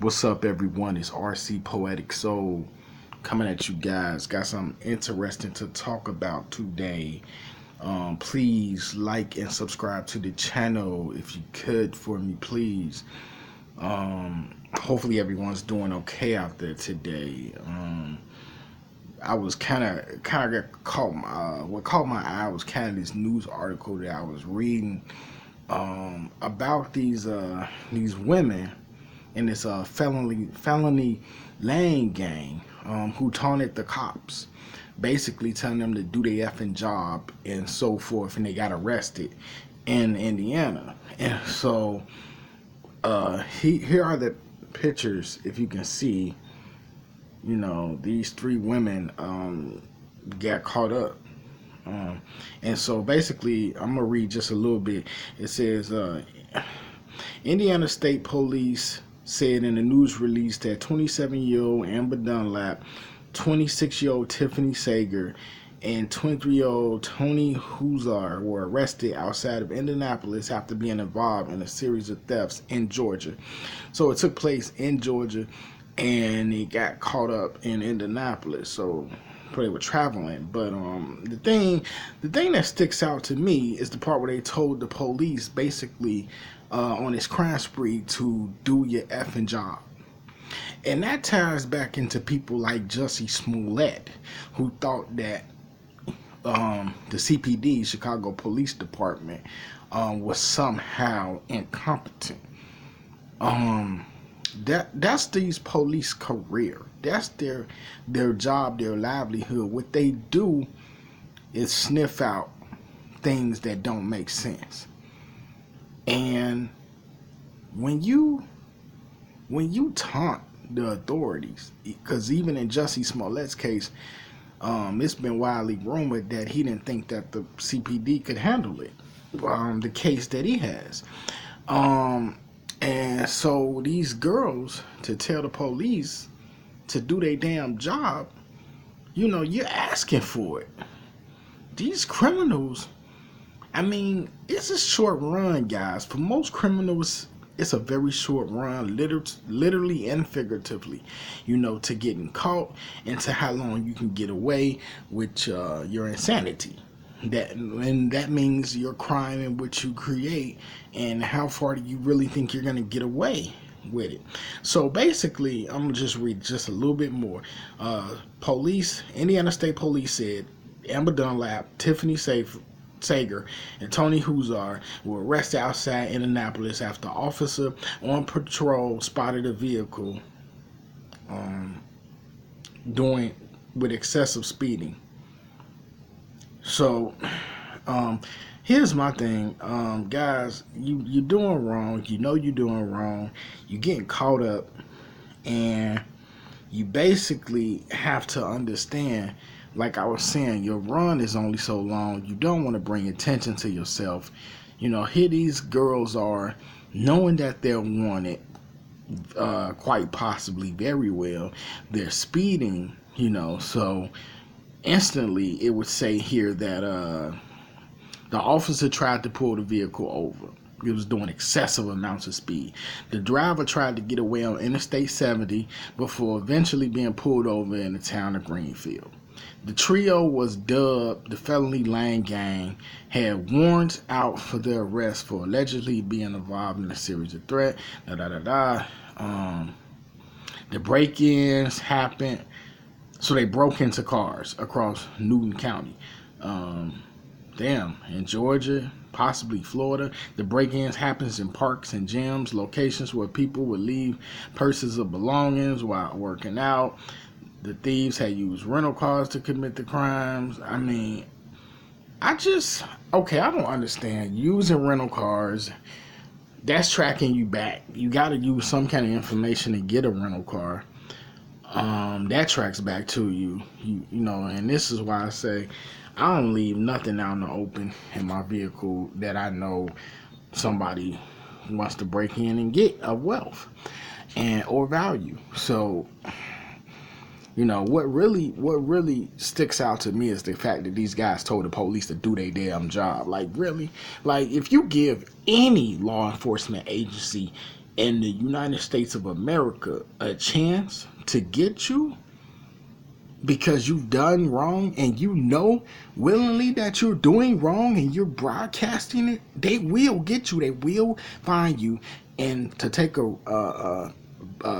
What's up, everyone? It's RC Poetic Soul coming at you guys. Got something interesting to talk about today. Please like and subscribe to the channel if you could for me, please. Hopefully everyone's doing okay out there today. I was kind of got caught. What caught my eye was kind of this news article that I was reading about these women in this felony Lane Gang who taunted the cops, basically telling them to do their effing job and so forth, and they got arrested in Indiana. And so here are the pictures, if you can see. You know, these three women got caught up. And so basically, I'm going to read just a little bit. It says, Indiana State Police said in a news release that 27-year-old Amber Dunlap, 26-year-old Tiffany Sager, and 23-year-old Tony Huzar were arrested outside of Indianapolis after being involved in a series of thefts in Georgia. So it took place in Georgia, and he got caught up in Indianapolis. So they were traveling. But the thing that sticks out to me is the part where they told the police basically on this crime spree to do your effing job. And that ties back into people like Jussie Smollett, who thought that the CPD, Chicago Police Department, was somehow incompetent. That's these police career. That's their job, their livelihood. What they do is sniff out things that don't make sense. And when you taunt the authorities, because even in Jussie Smollett's case, it's been widely rumored that he didn't think that the CPD could handle it, the case that he has. And so these girls, to tell the police to do their damn job, you know, you're asking for it. These criminals, I mean, it's a short run, guys. For most criminals, it's a very short run, literally and figuratively, you know, to getting caught and to how long you can get away with your insanity. That means your crime in which you create, and how far do you really think you're going to get away with it. So basically, I'm going to just read just a little bit more. Indiana State Police said Amber Dunlap, Tiffany Sager, and Tony Huzar were arrested outside Indianapolis after an officer on patrol spotted a vehicle doing with excessive speeding. So here's my thing, guys. You're doing wrong. You know you're doing wrong. You're getting caught up, and you basically have to understand, like I was saying, your run is only so long. You don't want to bring attention to yourself. You know, here these girls are, knowing that they're wanted, quite possibly very well. They're speeding, you know, so instantly it would say here that the officer tried to pull the vehicle over. It was doing excessive amounts of speed. The driver tried to get away on Interstate 70 before eventually being pulled over in the town of Greenfield. The trio was dubbed the Felony Lane Gang, had warrants out for their arrest for allegedly being involved in a series of threats. The break-ins happened. So they broke into cars across Newton County. In Georgia, possibly Florida. The break-ins happens in parks and gyms, locations where people would leave purses of belongings while working out. The thieves had used rental cars to commit the crimes. I mean, I don't understand. Using rental cars, that's tracking you back. You got to use some kind of information to get a rental car. That tracks back to you know, and this is why I say I don't leave nothing out in the open in my vehicle that I know somebody wants to break in and get of wealth or value. So, you know, what really sticks out to me is the fact that these guys told the police to do their damn job. Like, really? Like, if you give any law enforcement agency in the United States of America a chance to get you because you've done wrong and you know willingly that you're doing wrong and you're broadcasting it, they will get you. They will find you. And to take a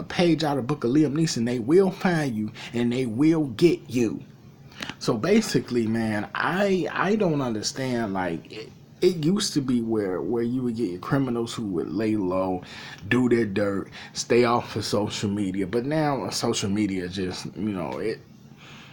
page out of the book of Liam Neeson, they will find you and they will get you. So basically, man, I don't understand. Like it used to be where you would get your criminals who would lay low, do their dirt, stay off of social media. But now social media just,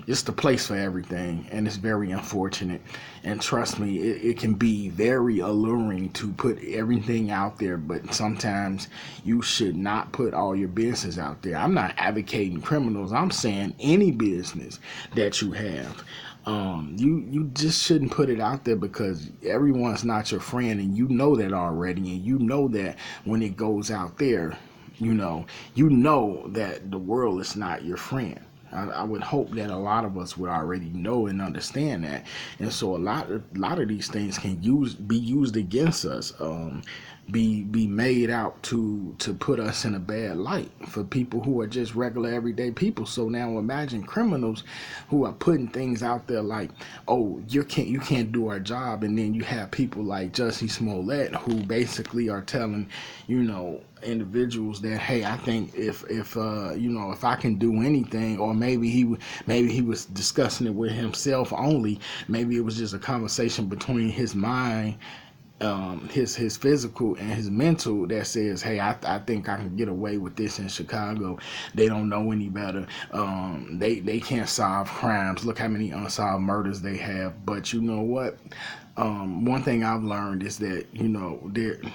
it's the place for everything, and it's very unfortunate. And trust me, it can be very alluring to put everything out there, but sometimes you should not put all your business out there. I'm not advocating criminals. I'm saying any business that you have. You just shouldn't put it out there because everyone's not your friend, and you know that already, and you know that when it goes out there, you know that the world is not your friend. I would hope that a lot of us would already know and understand that, and so a lot of these things can be used against us, be made out to put us in a bad light for people who are just regular everyday people. So now imagine criminals who are putting things out there like, oh, you can't do our job, and then you have people like Jussie Smollett who basically are telling, individuals that, hey, I think if I can do anything, or maybe he was discussing it with himself only. Maybe it was just a conversation between his mind, his physical and his mental, that says, hey, I think I can get away with this in Chicago. They don't know any better. They can't solve crimes. Look how many unsolved murders they have. But you know what? One thing I've learned is that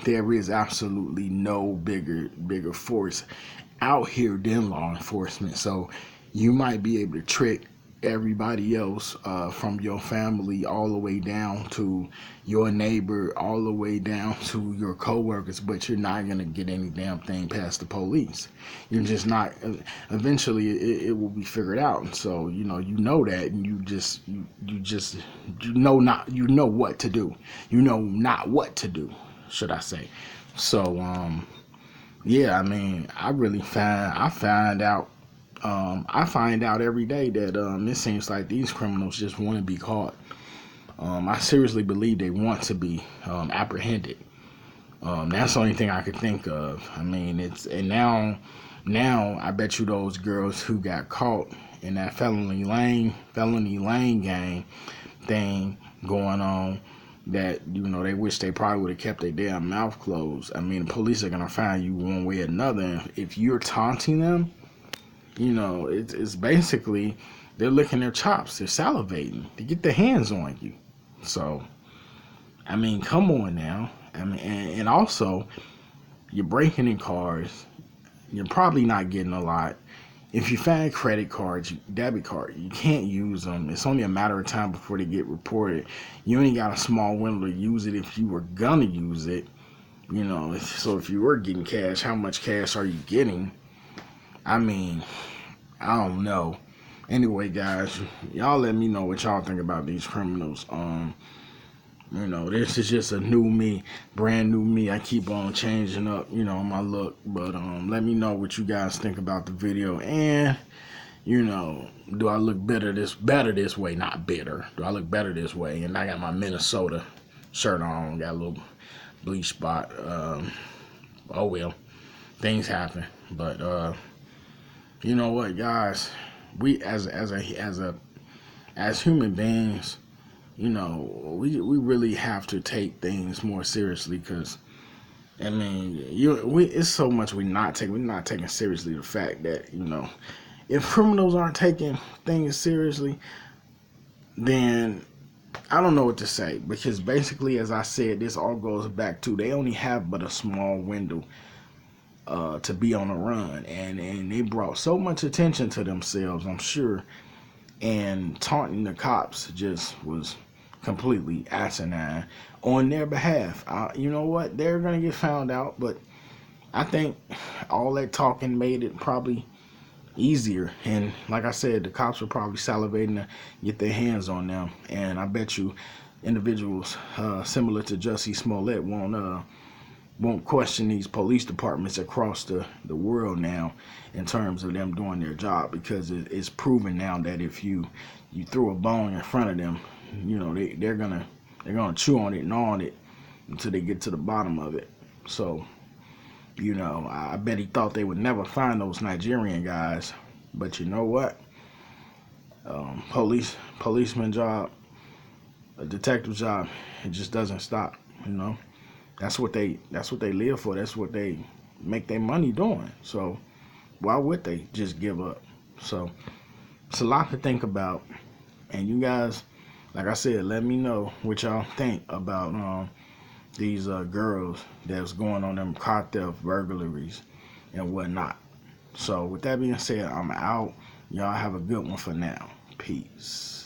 there is absolutely no bigger force out here than law enforcement. So you might be able to trick everybody else, from your family all the way down to your neighbor, all the way down to your coworkers, but you're not gonna get any damn thing past the police. You're just not. Eventually, it will be figured out. And so you know that, and you know what to do. You know not what to do, should I say? So yeah, I mean, I find out every day that it seems like these criminals just want to be caught. I seriously believe they want to be apprehended. That's the only thing I could think of. I mean, now I bet you those girls who got caught in that Felony Lane Gang thing going on, that they wish they probably would have kept their damn mouth closed. I mean, the police are gonna find you one way or another. If you're taunting them, it's basically they're licking their chops, they're salivating to get their hands on you. So, I mean, come on now. I mean, and also, you're breaking in cars. You're probably not getting a lot. If you find credit cards, debit card, you can't use them. It's only a matter of time before they get reported. You only got a small window to use it if you were gonna use it. So if you were getting cash, how much cash are you getting? I mean, I don't know. Anyway, guys, y'all let me know what y'all think about these criminals. This is just a new me, brand new me. I keep on changing up, my look. But let me know what you guys think about the video. And, do I look better this way? Not bitter. Do I look better this way? And I got my Minnesota shirt on. Got a little bleach spot. Oh well, things happen. But you know what, guys? We as human beings, we really have to take things more seriously, because I mean, it's so much we're not taking seriously the fact that if criminals aren't taking things seriously, then I don't know what to say, because basically, as I said, this all goes back to they only have but a small window to be on a run, and they brought so much attention to themselves, I'm sure, and taunting the cops just was completely asinine on their behalf. You know what? They're gonna get found out, but I think all that talking made it probably easier. And like I said, the cops were probably salivating to get their hands on them. And I bet you individuals similar to Jussie Smollett won't question these police departments across the world now in terms of them doing their job, because it's proven now that if you throw a bone in front of them, you know, they're gonna chew on it, gnaw on it until they get to the bottom of it. So, you know, I bet he thought they would never find those Nigerian guys, but you know what? Policeman job, a detective job, it just doesn't stop. You know, that's what they live for. That's what they make their money doing. So why would they just give up? So it's a lot to think about. And you guys, like I said, let me know what y'all think about these girls that's going on them car theft, burglaries, and whatnot. So with that being said, I'm out. Y'all have a good one for now. Peace.